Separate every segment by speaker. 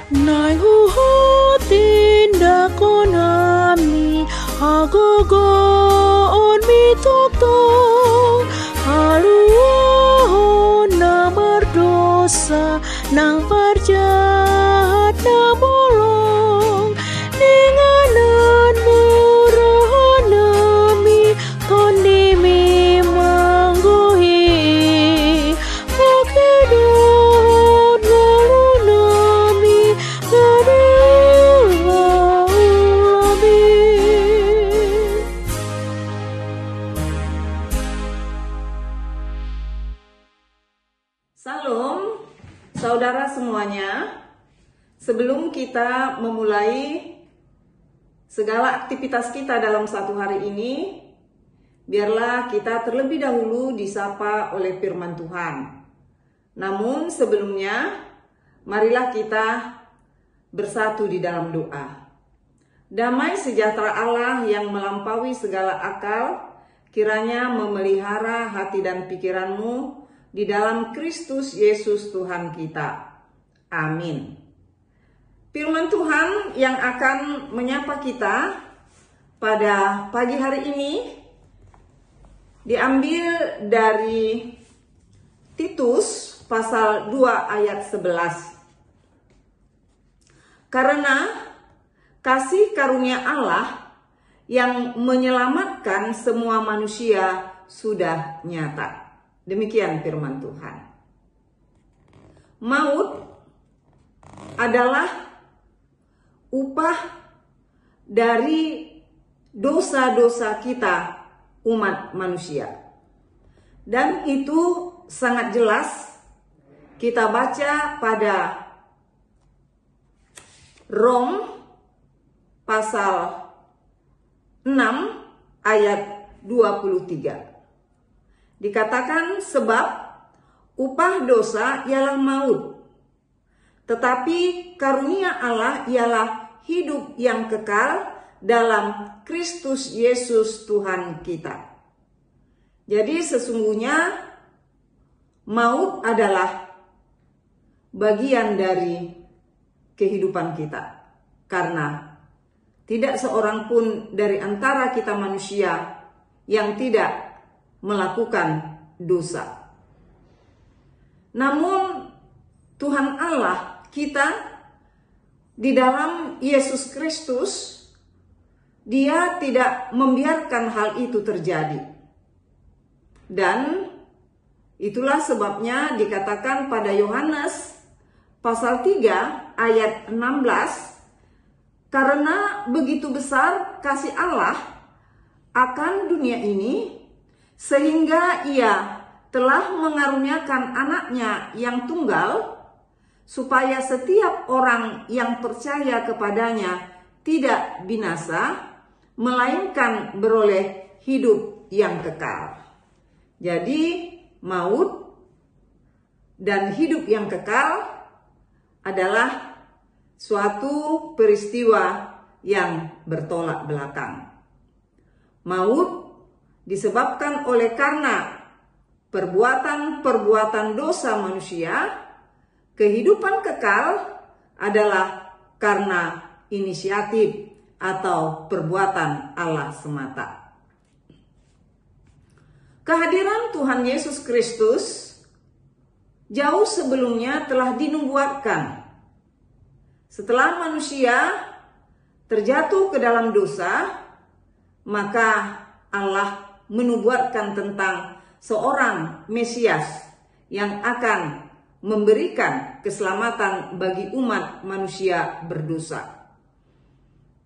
Speaker 1: Nai huho tinda konami agogo on mitok to haluo na berdosa nang parjahat na bolong ninganan murahanami kondimi mangguhi pakedot ngalunami gadulaulabi.
Speaker 2: Salam, saudara semuanya. Sebelum kita memulai segala aktivitas kita dalam satu hari ini, biarlah kita terlebih dahulu disapa oleh firman Tuhan. Namun sebelumnya, marilah kita bersatu di dalam doa. Damai sejahtera Allah yang melampaui segala akal, kiranya memelihara hati dan pikiranmu di dalam Kristus Yesus Tuhan kita. Amin. Firman Tuhan yang akan menyapa kita pada pagi hari ini diambil dari Titus pasal 2 ayat 11. Karena kasih karunia Allah yang menyelamatkan semua manusia sudah nyata. Demikian firman Tuhan. Maut adalah upah dari dosa-dosa kita umat manusia. Dan itu sangat jelas kita baca pada Rom pasal 6 ayat 23. Dikatakan sebab upah dosa ialah maut, tetapi karunia Allah ialah hidup yang kekal dalam Kristus Yesus Tuhan kita. Jadi sesungguhnya maut adalah bagian dari kehidupan kita. Karena tidak seorang pun dari antara kita manusia yang tidak melakukan dosa. Namun Tuhan Allah kita di dalam Yesus Kristus, Dia tidak membiarkan hal itu terjadi. Dan itulah sebabnya dikatakan pada Yohanes pasal 3 ayat 16, karena begitu besar kasih Allah akan dunia ini, sehingga Ia telah mengaruniakan anaknya yang tunggal, supaya setiap orang yang percaya kepadanya tidak binasa, melainkan beroleh hidup yang kekal. Jadi maut dan hidup yang kekal adalah suatu peristiwa yang bertolak belakang. Maut disebabkan oleh karena perbuatan-perbuatan dosa manusia. Kehidupan kekal adalah karena inisiatif atau perbuatan Allah semata. Kehadiran Tuhan Yesus Kristus jauh sebelumnya telah dinubuatkan. Setelah manusia terjatuh ke dalam dosa, maka Allah menubuatkan tentang seorang Mesias yang akan memberikan keselamatan bagi umat manusia berdosa.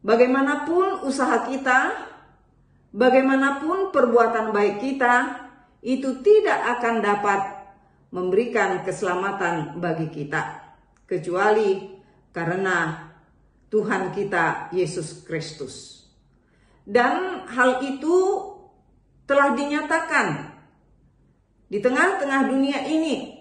Speaker 2: Bagaimanapun usaha kita, bagaimanapun perbuatan baik kita, itu tidak akan dapat memberikan keselamatan bagi kita, kecuali karena Tuhan kita Yesus Kristus. Dan hal itu telah dinyatakan di tengah-tengah dunia ini,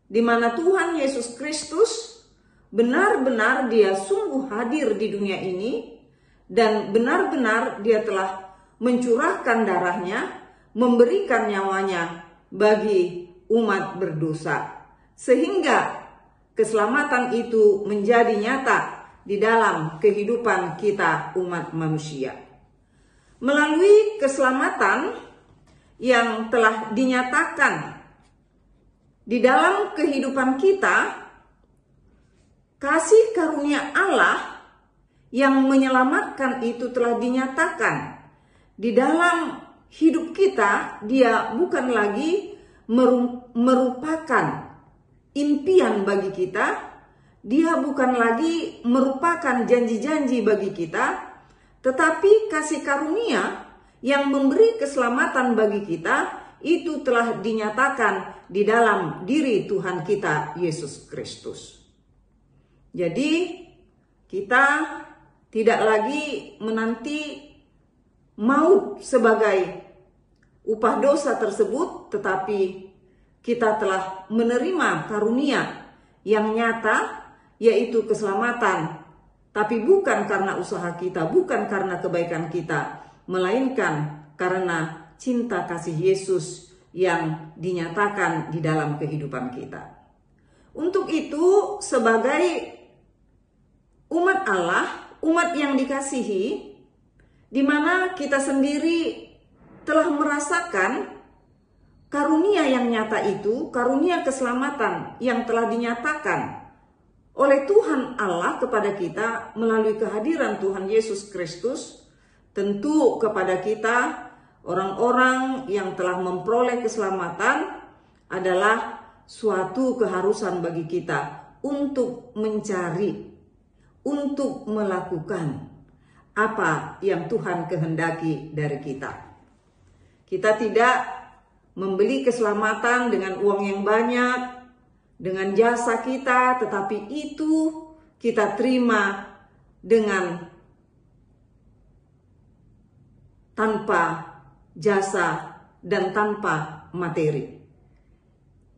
Speaker 2: di mana Tuhan Yesus Kristus benar-benar Dia sungguh hadir di dunia ini, dan benar-benar Dia telah mencurahkan darahnya, memberikan nyawanya bagi umat berdosa, sehingga keselamatan itu menjadi nyata di dalam kehidupan kita umat manusia. Melalui keselamatan yang telah dinyatakan di dalam kehidupan kita, kasih karunia Allah yang menyelamatkan itu telah dinyatakan di dalam hidup kita. Dia bukan lagi merupakan impian bagi kita, dia bukan lagi merupakan janji-janji bagi kita, tetapi kasih karunia yang memberi keselamatan bagi kita itu telah dinyatakan di dalam diri Tuhan kita Yesus Kristus. Jadi kita tidak lagi menanti maut sebagai upah dosa tersebut, tetapi kita telah menerima karunia yang nyata, yaitu keselamatan. Tapi bukan karena usaha kita, bukan karena kebaikan kita, melainkan karena cinta kasih Yesus yang dinyatakan di dalam kehidupan kita. Untuk itu, sebagai umat Allah, umat yang dikasihi, di mana kita sendiri telah merasakan karunia yang nyata itu, karunia keselamatan yang telah dinyatakan oleh Tuhan Allah kepada kita melalui kehadiran Tuhan Yesus Kristus. Tentu kepada kita, orang-orang yang telah memperoleh keselamatan, adalah suatu keharusan bagi kita untuk mencari, untuk melakukan apa yang Tuhan kehendaki dari kita. Kita tidak membeli keselamatan dengan uang yang banyak, dengan jasa kita, tetapi itu kita terima dengan tanpa jasa dan tanpa materi.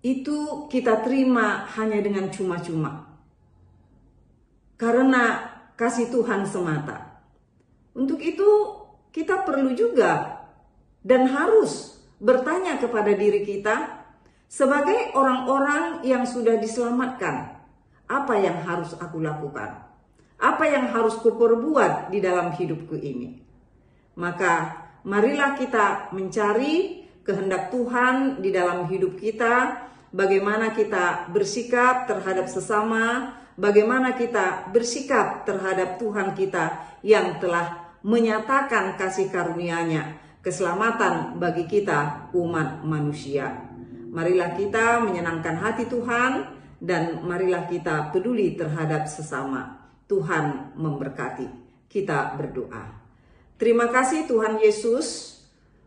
Speaker 2: Itu kita terima hanya dengan cuma-cuma, karena kasih Tuhan semata. Untuk itu kita perlu juga dan harus bertanya kepada diri kita sebagai orang-orang yang sudah diselamatkan, apa yang harus aku lakukan? Apa yang harus kuperbuat di dalam hidupku ini? Maka marilah kita mencari kehendak Tuhan di dalam hidup kita, bagaimana kita bersikap terhadap sesama, bagaimana kita bersikap terhadap Tuhan kita yang telah menyatakan kasih karunia-Nya, keselamatan bagi kita umat manusia. Marilah kita menyenangkan hati Tuhan dan marilah kita peduli terhadap sesama. Tuhan memberkati. Kita berdoa. Terima kasih Tuhan Yesus,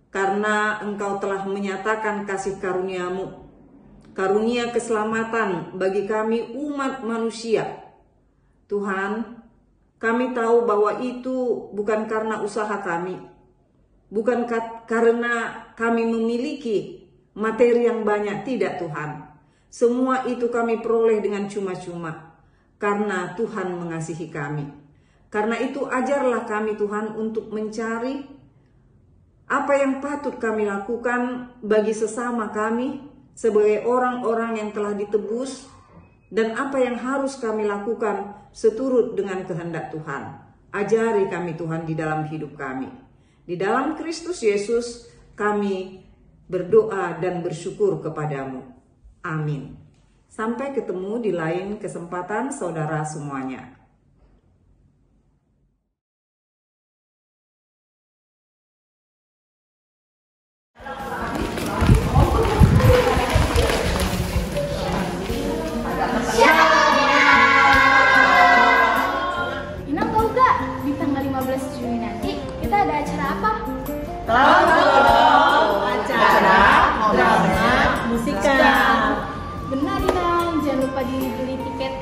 Speaker 2: karena Engkau telah menyatakan kasih karunia-Mu, karunia keselamatan bagi kami umat manusia. Tuhan, kami tahu bahwa itu bukan karena usaha kami, bukan karena kami memiliki materi yang banyak, tidak Tuhan. Semua itu kami peroleh dengan cuma-cuma, karena Tuhan mengasihi kami. Karena itu ajarlah kami Tuhan untuk mencari apa yang patut kami lakukan bagi sesama kami sebagai orang-orang yang telah ditebus, dan apa yang harus kami lakukan seturut dengan kehendak Tuhan. Ajari kami Tuhan di dalam hidup kami. Di dalam Kristus Yesus kami berdoa dan bersyukur kepadamu. Amin. Sampai ketemu di lain kesempatan saudara semuanya.
Speaker 3: Inang tahu gak, di tanggal 15 Juni nanti kita ada acara apa?
Speaker 1: Acara drama musikal.
Speaker 3: Benar Inang, jangan lupa dibeli tiket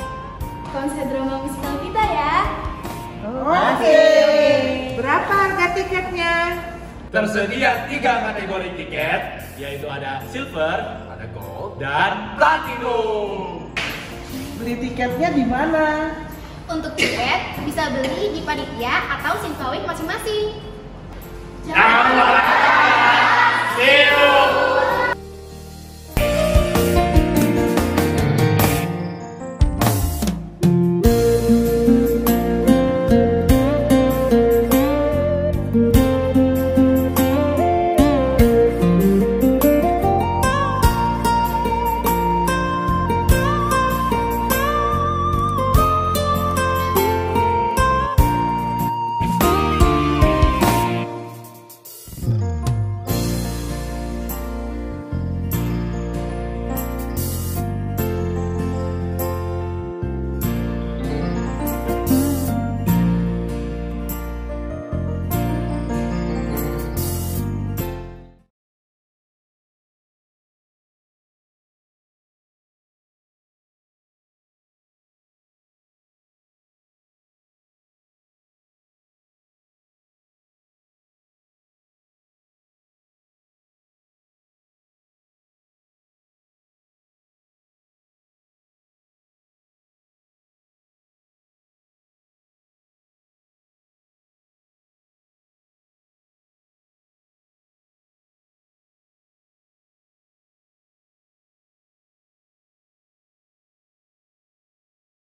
Speaker 3: konser drama musikal kita ya.
Speaker 1: Oke. Berapa harga tiketnya?
Speaker 4: Tersedia 3 kategori tiket, yaitu ada silver, ada gold, dan platinum.
Speaker 1: Beli tiketnya di mana?
Speaker 3: Untuk tiket bisa beli di panitia atau Sinfawik masing-masing.
Speaker 4: Jangan lupa, see you.